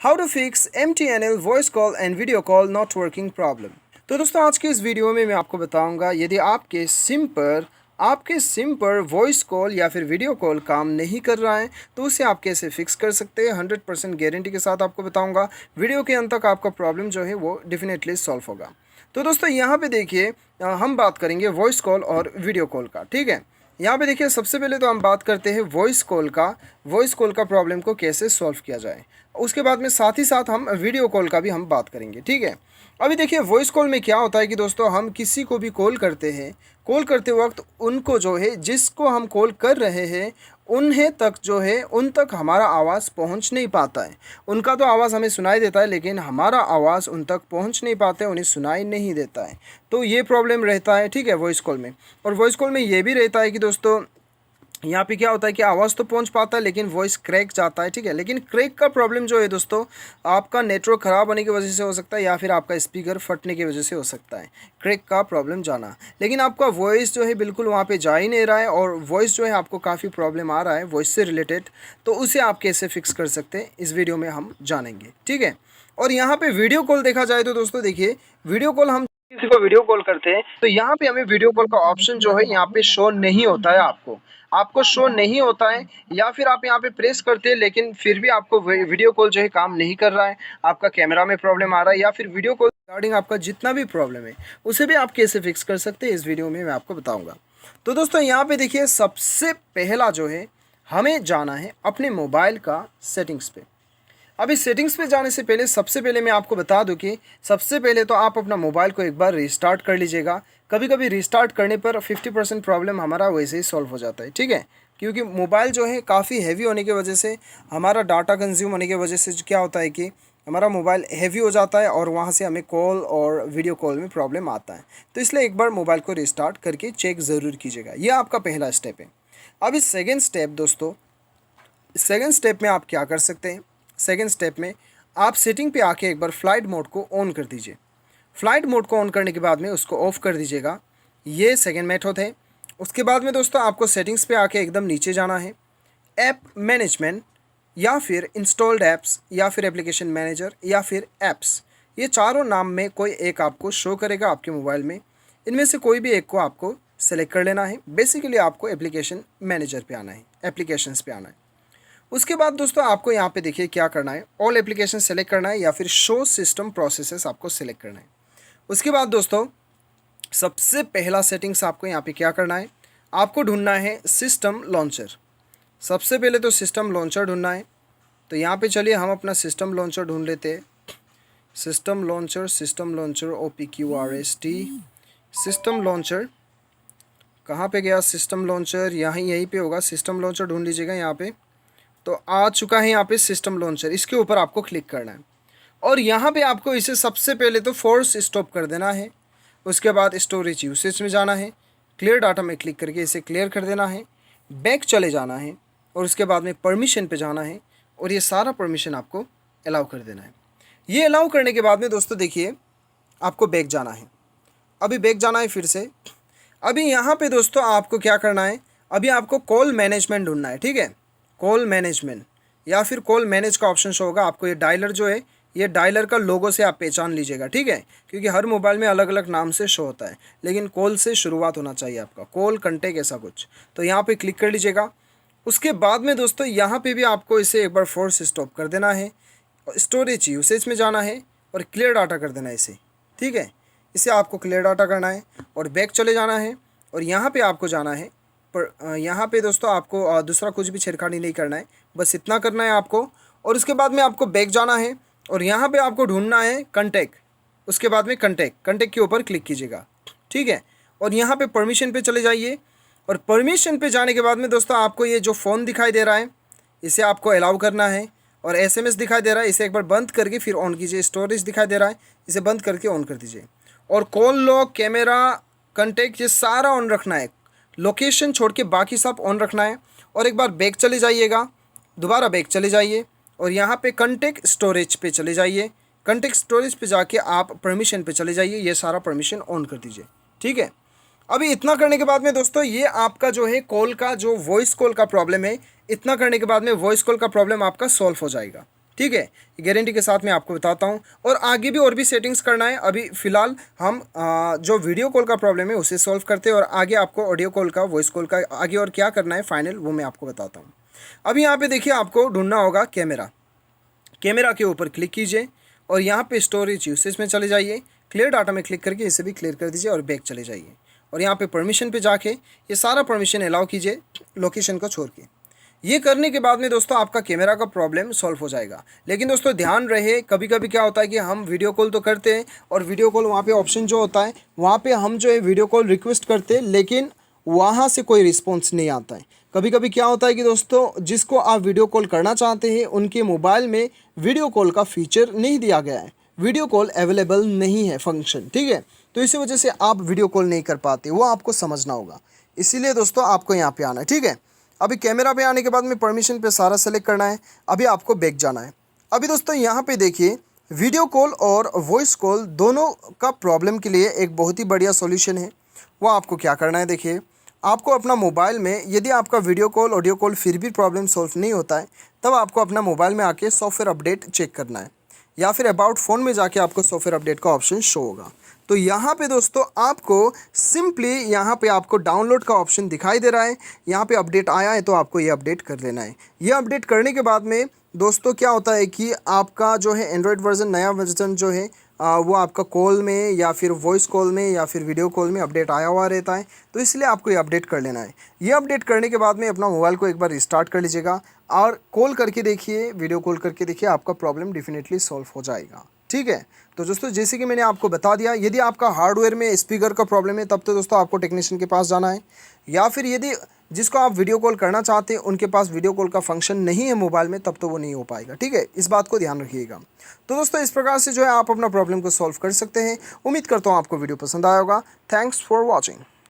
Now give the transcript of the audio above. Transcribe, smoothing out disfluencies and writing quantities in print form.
How to fix MTNL voice call and video call not working problem. तो दोस्तों आज के इस वीडियो में मैं आपको बताऊंगा यदि आपके सिम पर वॉइस कॉल या फिर वीडियो कॉल काम नहीं कर रहा है तो उसे आप कैसे फिक्स कर सकते हैं। 100% गारंटी के साथ आपको बताऊंगा। वीडियो के अंत तक आपका प्रॉब्लम जो है वो डेफिनेटली सॉल्व होगा। तो दोस्तों यहाँ पे देखिए हम बात करेंगे वॉइस कॉल और वीडियो कॉल का। ठीक है, यहाँ पे देखिए सबसे पहले तो हम बात करते हैं वॉइस कॉल का प्रॉब्लम को कैसे सॉल्व किया जाए। उसके बाद में साथ ही साथ हम वीडियो कॉल का भी हम बात करेंगे। ठीक है, अभी देखिए वॉइस कॉल में क्या होता है कि दोस्तों हम किसी को भी कॉल करते हैं, कॉल करते वक्त उनको जो है जिसको हम कॉल कर रहे हैं उन्हें तक जो है उन तक हमारा आवाज़ पहुंच नहीं पाता है। उनका तो आवाज़ हमें सुनाई देता है लेकिन हमारा आवाज़ उन तक पहुंच नहीं पाता है, उन्हें सुनाई नहीं देता है। तो ये प्रॉब्लम रहता है। ठीक है, वॉइस कॉल में। और वॉइस कॉल में ये भी रहता है कि दोस्तों यहाँ पे क्या होता है कि आवाज़ तो पहुँच पाता है लेकिन वॉइस क्रैक जाता है। ठीक है, लेकिन क्रैक का प्रॉब्लम जो है दोस्तों आपका नेटवर्क ख़राब होने की वजह से हो सकता है या फिर आपका स्पीकर फटने की वजह से हो सकता है क्रैक का प्रॉब्लम जाना। लेकिन आपका वॉइस जो है बिल्कुल वहाँ पे जा ही नहीं रहा है और वॉइस जो है आपको काफ़ी प्रॉब्लम आ रहा है वॉइस से रिलेटेड, तो उसे आप कैसे फिक्स कर सकते हैं इस वीडियो में हम जानेंगे। ठीक है, और यहाँ पर वीडियो कॉल देखा जाए तो दोस्तों देखिए वीडियो कॉल हम किसी को वीडियो कॉल करते हैं तो यहाँ पे हमें वीडियो कॉल का ऑप्शन जो है यहाँ पे शो नहीं होता है। आपको शो नहीं होता है या फिर आप यहाँ पे प्रेस करते हैं लेकिन फिर भी आपको वीडियो कॉल जो है काम नहीं कर रहा है, आपका कैमरा में प्रॉब्लम आ रहा है या फिर वीडियो कॉल रिगार्डिंग आपका जितना भी प्रॉब्लम है उसे भी आप कैसे फिक्स कर सकते हैं इस वीडियो में मैं आपको बताऊँगा। तो दोस्तों यहाँ पे देखिए सबसे पहला जो है हमें जाना है अपने मोबाइल का सेटिंग्स पे। अभी सेटिंग्स पे जाने से पहले सबसे पहले मैं आपको बता दूं कि सबसे पहले तो आप अपना मोबाइल को एक बार रिस्टार्ट कर लीजिएगा। कभी कभी रिस्टार्ट करने पर 50% प्रॉब्लम हमारा वैसे ही सॉल्व हो जाता है। ठीक है, क्योंकि मोबाइल जो है काफ़ी हैवी होने की वजह से हमारा डाटा कंज्यूम होने की वजह से क्या होता है कि हमारा मोबाइल हैवी हो जाता है और वहाँ से हमें कॉल और वीडियो कॉल में प्रॉब्लम आता है। तो इसलिए एक बार मोबाइल को रिस्टार्ट करके चेक ज़रूर कीजिएगा। यह आपका पहला स्टेप है। अभी सेकेंड स्टेप दोस्तों, सेकेंड स्टेप में आप क्या कर सकते हैं। सेकेंड स्टेप में आप सेटिंग पे आके एक बार फ्लाइट मोड को ऑन कर दीजिए। फ्लाइट मोड को ऑन करने के बाद में उसको ऑफ़ कर दीजिएगा। ये सेकेंड मेथड है। उसके बाद में दोस्तों आपको सेटिंग्स पे आके एकदम नीचे जाना है, ऐप मैनेजमेंट या फिर इंस्टॉल्ड ऐप्स या फिर एप्लीकेशन मैनेजर या फिर ऐप्स, ये चारों नाम में कोई एक आपको शो करेगा आपके मोबाइल में। इनमें से कोई भी एक को आपको सेलेक्ट कर लेना है। बेसिकली आपको एप्लीकेशन मैनेजर पे आना है, एप्लीकेशंस पे आना है। उसके बाद दोस्तों आपको यहाँ पे देखिए क्या करना है, ऑल एप्लीकेशन सेलेक्ट करना है या फिर शो सिस्टम प्रोसेसेस आपको सेलेक्ट करना है। उसके बाद दोस्तों सबसे पहला सेटिंग्स आपको यहाँ पे क्या करना है, आपको ढूंढना है सिस्टम लॉन्चर। सबसे पहले तो सिस्टम लॉन्चर ढूंढना है। तो यहाँ पे चलिए हम अपना सिस्टम लॉन्चर ढूंढ लेते हैं। System launcher OPQRST system launcher कहाँ पे गया? सिस्टम लॉन्चर यहीं पे होगा। सिस्टम लॉन्चर ढूंढ लीजिएगा यहाँ पे। तो आ चुका है यहाँ पे सिस्टम लॉन्चर, इसके ऊपर आपको क्लिक करना है और यहाँ पे आपको इसे सबसे पहले तो फोर्स स्टॉप कर देना है। उसके बाद स्टोरेज यूसेज में जाना है, क्लियर डाटा में क्लिक करके इसे क्लियर कर देना है, बैक चले जाना है और उसके बाद में परमिशन पे जाना है और ये सारा परमिशन आपको अलाउ कर देना है। ये अलाउ करने के बाद में दोस्तों देखिए आपको बैक जाना है। अभी बैक जाना है फिर से। अभी यहाँ पे दोस्तों आपको क्या करना है, अभी आपको कॉल मैनेजमेंट ढूंढना है। ठीक है, कॉल मैनेजमेंट या फिर कॉल मैनेज का ऑप्शन शो होगा आपको। ये डायलर जो है, ये डायलर का लोगो से आप पहचान लीजिएगा। ठीक है, क्योंकि हर मोबाइल में अलग अलग नाम से शो होता है लेकिन कॉल से शुरुआत होना चाहिए आपका, कॉल कंटेक्ट ऐसा कुछ। तो यहाँ पे क्लिक कर लीजिएगा। उसके बाद में दोस्तों यहाँ पे भी आपको इसे एक बार फोर्स स्टॉप कर देना है, स्टोरेज यूसेज में जाना है और क्लियर डाटा कर देना है इसे। ठीक है, इसे आपको क्लियर डाटा करना है और बैक चले जाना है और यहाँ पे आपको जाना है। पर यहाँ पे दोस्तों आपको दूसरा कुछ भी छेड़खानी नहीं करना है, बस इतना करना है आपको। और उसके बाद में आपको बैक जाना है और यहाँ पे आपको ढूंढना है कंटेक्ट। उसके बाद में कंटेक्ट के ऊपर क्लिक कीजिएगा। ठीक है, और यहाँ पे परमिशन पे चले जाइए और परमिशन पे जाने के बाद में दोस्तों आपको ये जो फ़ोन दिखाई दे रहा है इसे आपको अलाउ करना है और SMS दिखाई दे रहा है इसे एक बार बंद करके फिर ऑन कीजिए। स्टोरेज दिखाई दे रहा है इसे बंद करके ऑन कर दीजिए और कॉल लॉग, कैमरा, कंटेक्ट ये सारा ऑन रखना है। लोकेशन छोड़ के बाकी सब ऑन रखना है और एक बार बैक चले जाइएगा, दोबारा बैक चले जाइए और यहाँ पे कंटेक्ट स्टोरेज पे चले जाइए। कंटेक्ट स्टोरेज पे जाके आप परमिशन पे चले जाइए, ये सारा परमिशन ऑन कर दीजिए। ठीक है, अभी इतना करने के बाद में दोस्तों ये आपका जो है कॉल का जो वॉइस कॉल का प्रॉब्लम है, इतना करने के बाद में वॉइस कॉल का प्रॉब्लम आपका सॉल्व हो जाएगा। ठीक है, गारंटी के साथ मैं आपको बताता हूँ। और आगे भी और भी सेटिंग्स करना है। अभी फ़िलहाल हम जो वीडियो कॉल का प्रॉब्लम है उसे सॉल्व करते हैं, और आगे आपको ऑडियो कॉल का, वॉइस कॉल का आगे और क्या करना है फाइनल, वो मैं आपको बताता हूँ। अभी यहाँ पे देखिए, आपको ढूंढना होगा कैमरा। कैमरा के ऊपर क्लिक कीजिए और यहाँ पे स्टोरेज यूसेज में चले जाइए। क्लियर डाटा में क्लिक करके इसे भी क्लियर कर दीजिए और बैक चले जाइए। और यहाँ पे परमिशन पे जाके ये सारा परमिशन अलाउ कीजिए, लोकेशन को छोड़ के। ये करने के बाद में दोस्तों आपका कैमरा का प्रॉब्लम सॉल्व हो जाएगा। लेकिन दोस्तों ध्यान रहे, कभी कभी क्या होता है कि हम वीडियो कॉल तो करते हैं, और वीडियो कॉल वहाँ पे ऑप्शन जो होता है वहाँ पे हम जो है वीडियो कॉल रिक्वेस्ट करते हैं, लेकिन वहाँ से कोई रिस्पॉन्स नहीं आता है। कभी कभी क्या होता है कि दोस्तों जिसको आप वीडियो कॉल करना चाहते हैं उनके मोबाइल में वीडियो कॉल का फीचर नहीं दिया गया है, वीडियो कॉल अवेलेबल नहीं है फंक्शन, ठीक है। तो इसी वजह से आप वीडियो कॉल नहीं कर पाते, वो आपको समझना होगा। इसीलिए दोस्तों आपको यहाँ पे आना है, ठीक है। अभी कैमरा पे आने के बाद में परमिशन पे सारा सेलेक्ट करना है। अभी आपको बैक जाना है। अभी दोस्तों यहाँ पे देखिए, वीडियो कॉल और वॉइस कॉल दोनों का प्रॉब्लम के लिए एक बहुत ही बढ़िया सॉल्यूशन है। वो आपको क्या करना है, देखिए आपको अपना मोबाइल में, यदि आपका वीडियो कॉल ऑडियो कॉल फिर भी प्रॉब्लम सॉल्व नहीं होता है, तब आपको अपना मोबाइल में आके सॉफ्टवेयर अपडेट चेक करना है, या फिर अबाउट फ़ोन में जाके आपको सॉफ्टवेयर अपडेट का ऑप्शन शो होगा। तो यहाँ पे दोस्तों आपको सिंपली यहाँ पे आपको डाउनलोड का ऑप्शन दिखाई दे रहा है। यहाँ पे अपडेट आया है तो आपको ये अपडेट कर लेना है। ये अपडेट करने के बाद में दोस्तों क्या होता है कि आपका जो है एंड्रॉयड वर्जन, नया वर्जन जो है वो आपका कॉल में या फिर वॉइस कॉल में या फिर वीडियो कॉल में अपडेट आया हुआ रहता है। तो इसलिए आपको ये अपडेट कर लेना है। ये अपडेट करने के बाद में अपना मोबाइल को एक बार रिस्टार्ट कर लीजिएगा और कॉल करके देखिए, वीडियो कॉल करके देखिए, आपका प्रॉब्लम डेफिनेटली सॉल्व हो जाएगा, ठीक है। तो दोस्तों जैसे कि मैंने आपको बता दिया, यदि आपका हार्डवेयर में स्पीकर का प्रॉब्लम है तब तो दोस्तों आपको टेक्नीशियन के पास जाना है, या फिर यदि जिसको आप वीडियो कॉल करना चाहते हैं उनके पास वीडियो कॉल का फंक्शन नहीं है मोबाइल में, तब तो वो नहीं हो पाएगा, ठीक है। इस बात को ध्यान रखिएगा। तो दोस्तों इस प्रकार से जो है आप अपना प्रॉब्लम को सॉल्व कर सकते हैं। उम्मीद करता हूँ आपको वीडियो पसंद आया होगा। Thanks for watching.